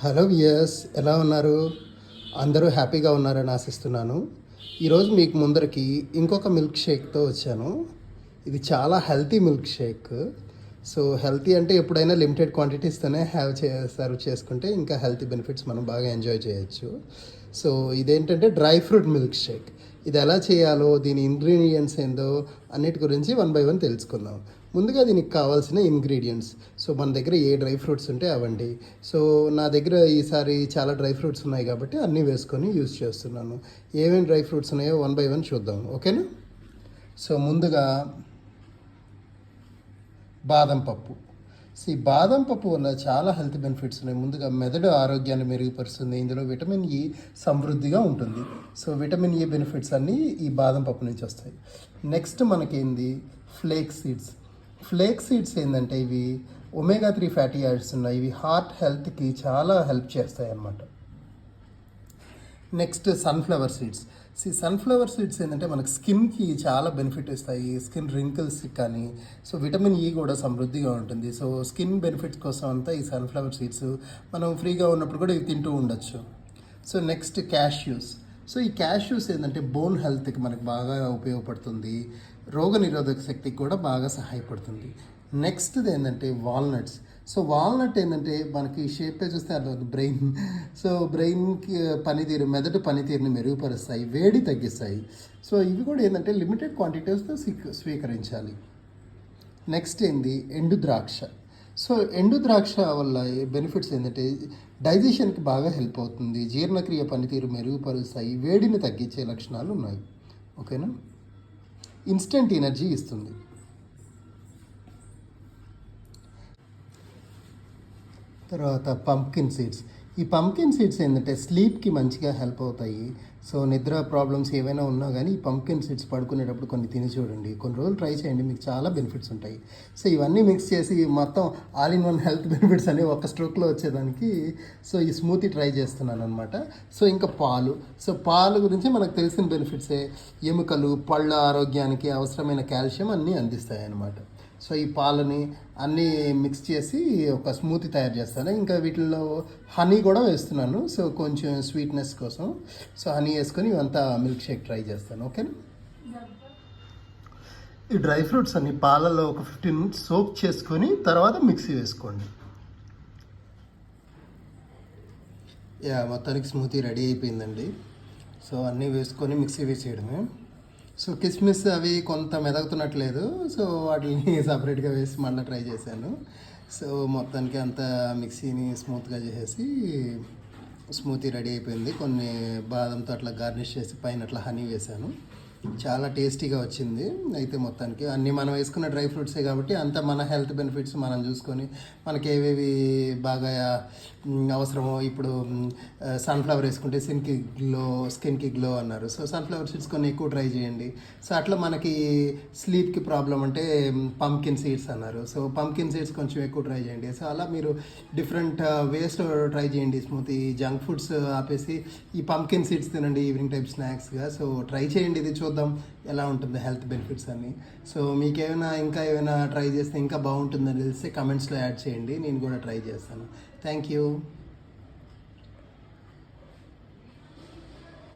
Hello viewers, ఎలా ఉన్నారు? అందరూ హ్యాపీగా ఉన్నారని ఆశిస్తున్నాను. ఈరోజు మీకు ముందరికి ఇంకొక మిల్క్ షేక్తో వచ్చాను. ఇది చాలా healthy milk shake. So healthy అంటే ఎప్పుడైనా లిమిటెడ్ క్వాంటిటీస్తోనే సర్వ్ చేసుకుంటే ఇంకా హెల్తీ బెనిఫిట్స్ మనం బాగా ఎంజాయ్ చేయొచ్చు. సో ఇదేంటంటే డ్రై ఫ్రూట్ మిల్క్ షేక్. ఇది ఎలా చేయాలో, దీని ఇంగ్రీడియంట్స్ ఏందో అన్నిటి గురించి వన్ బై వన్ తెలుసుకుందాం. ముందుగా దీనికి కావాల్సిన ఇంగ్రీడియంట్స్. సో మన దగ్గర ఏ డ్రై ఫ్రూట్స్ ఉంటే అవండి. సో నా దగ్గర ఈసారి చాలా డ్రై ఫ్రూట్స్ ఉన్నాయి కాబట్టి అన్నీ వేసుకొని యూజ్ చేస్తున్నాను. ఏమేమి డ్రై ఫ్రూట్స్ ఉన్నాయో వన్ బై వన్ చూద్దాం, ఓకేనా? సో ముందుగా బాదం పప్పు. ఈ బాదం పప్పు వల్ల చాలా హెల్త్ బెనిఫిట్స్ ఉన్నాయి. ముందుగా మెదడు ఆరోగ్యాన్ని మెరుగుపరుస్తుంది. ఇందులో విటమిన్ ఈ సమృద్ధిగా ఉంటుంది. సో విటమిన్ ఈ బెనిఫిట్స్ అన్నీ ఈ బాదం పప్పు నుంచి వస్తాయి. నెక్స్ట్ మనకేంది, ఫ్లేక్ సీడ్స్. ఫ్లేక్ సీడ్స్ ఏంటంటే ఇవి ఒమేగా 3 ఫ్యాటీ యాసిడ్స్ ఉన్నాయి. ఇవి హార్ట్ హెల్త్కి చాలా హెల్ప్ చేస్తాయి అన్నమాట. Next sunflower seeds. Sunflower seeds ఏంటంటే మనకు స్కిన్కి చాలా బెనిఫిట్ ఇస్తాయి. స్కిన్ రింకిల్స్కి కానీ. సో విటమిన్ ఈ కూడా సమృద్ధిగా ఉంటుంది. సో స్కిన్ బెనిఫిట్స్ కోసం అంతా ఈ సన్ఫ్లవర్ సీడ్స్ మనం ఫ్రీగా ఉన్నప్పుడు కూడా ఇవి తింటూ ఉండొచ్చు. So next cashews. సో ఈ క్యాష్యూస్ ఏంటంటే బోన్ హెల్త్కి మనకు బాగా ఉపయోగపడుతుంది. రోగ నిరోధక శక్తికి కూడా బాగా సహాయపడుతుంది. నెక్స్ట్ది ఏంటంటే వాల్నట్స్. సో వాల్నట్ ఏంటంటే మనకి షేప్లో చూస్తే అలా బ్రెయిన్. సో బ్రెయిన్కి పనితీరు, మెదడు పనితీరుని మెరుగుపరుస్తాయి, వేడి తగ్గిస్తాయి. సో ఇవి కూడా ఏంటంటే లిమిటెడ్ క్వాంటిటీస్తో స్వీకరించాలి. నెక్స్ట్ ఏంది, ఎండు ద్రాక్ష. సో ఎండు ద్రాక్ష వల్ల బెనిఫిట్స్ ఏంటంటే డైజెషన్కి బాగా హెల్ప్ అవుతుంది, జీర్ణక్రియ పనితీరు మెరుగుపరుస్తాయి, వేడిని తగ్గించే లక్షణాలు ఉన్నాయి, ఓకేనా? ఇన్స్టెంట్ ఎనర్జీ ఇస్తుంది. తర్వాత పంప్కిన్ సీడ్స్. ఈ పంప్కిన్ సీడ్స్ ఏంటంటే స్లీప్కి మంచిగా హెల్ప్ అవుతాయి. సో నిద్ర ప్రాబ్లమ్స్ ఏవైనా ఉన్నా కానీ ఈ పంప్కిన్ సీడ్స్ పడుకునేటప్పుడు కొన్ని తిని చూడండి, కొన్ని రోజులు ట్రై చేయండి, మీకు చాలా బెనిఫిట్స్ ఉంటాయి. సో ఇవన్నీ మిక్స్ చేసి మొత్తం all in one health benefits అనేవి ఒక స్ట్రోక్లో వచ్చేదానికి సో ఈ స్మూతీ ట్రై చేస్తున్నాను అనమాట. సో ఇంకా పాలు. సో పాలు గురించి మనకు తెలిసిన బెనిఫిట్సే. ఎముకలు, పళ్ళ ఆరోగ్యానికి అవసరమైన కాల్షియం అన్నీ అందిస్తాయి అన్నమాట. సో ఈ పాలని అన్నీ మిక్స్ చేసి ఒక స్మూతీ తయారు చేస్తాను. ఇంకా వీటిల్లో హనీ కూడా వేస్తున్నాను, సో కొంచెం స్వీట్నెస్ కోసం. సో హనీ వేసుకొని ఇవంతా మిల్క్ షేక్ ట్రై చేస్తాను, ఓకేనా? ఈ డ్రై ఫ్రూట్స్ అన్ని పాలలో ఒక 15 మినిట్స్ సోక్ చేసుకొని తర్వాత మిక్సీ వేసుకోండి. మొత్తానికి స్మూతీ రెడీ అయిపోయిందండి. సో అన్నీ వేసుకొని మిక్సీ వేసేయడమే. సో కిస్మిస్ అవి కొంత మెదగుతున్నట్లేదు, సో వాటిని సపరేట్గా వేసి మళ్ళీ ట్రై చేశాను. సో మొత్తానికి అంతా మిక్సీని స్మూత్గా చేసేసి స్మూతీ రెడీ అయిపోయింది. కొన్ని బాదంతో అట్లా గార్నిష్ చేసి పైన అట్లా హనీ వేశాను. చాలా టేస్టీగా వచ్చింది. అయితే మొత్తానికి అన్నీ మనం వేసుకున్న డ్రై ఫ్రూట్సే కాబట్టి అంత మన హెల్త్ బెనిఫిట్స్ మనం చూసుకొని మనకి ఏవేవి బాగా అవసరమో, ఇప్పుడు సన్ఫ్లవర్ వేసుకుంటే స్కిన్కి గ్లో అన్నారు. సో సన్ఫ్లవర్ సీడ్స్ కొన్ని ఎక్కువ ట్రై చేయండి. సో అట్లా మనకి స్లీప్కి ప్రాబ్లం అంటే పంప్కిన్ సీడ్స్ అన్నారు. సో పంప్కిన్ సీడ్స్ కొంచెం ఎక్కువ ట్రై చేయండి. సో అలా మీరు డిఫరెంట్ వేస్లో ట్రై చేయండి స్మూతీ. జంక్ ఫుడ్స్ ఆపేసి ఈ పంప్కిన్ సీడ్స్ తినండి ఈవినింగ్ టైప్ స్నాక్స్గా. సో ట్రై చేయండి, ఇది చూద్దాం ఎలా ఉంటుంది హెల్త్ బెనిఫిట్స్ అన్నీ. సో మీకేమైనా ఇంకా ఏమైనా ట్రై చేస్తే ఇంకా బాగుంటుందని తెలిస్తే కమెంట్స్లో యాడ్ చేయండి, నేను కూడా ట్రై చేస్తాను. Thank you.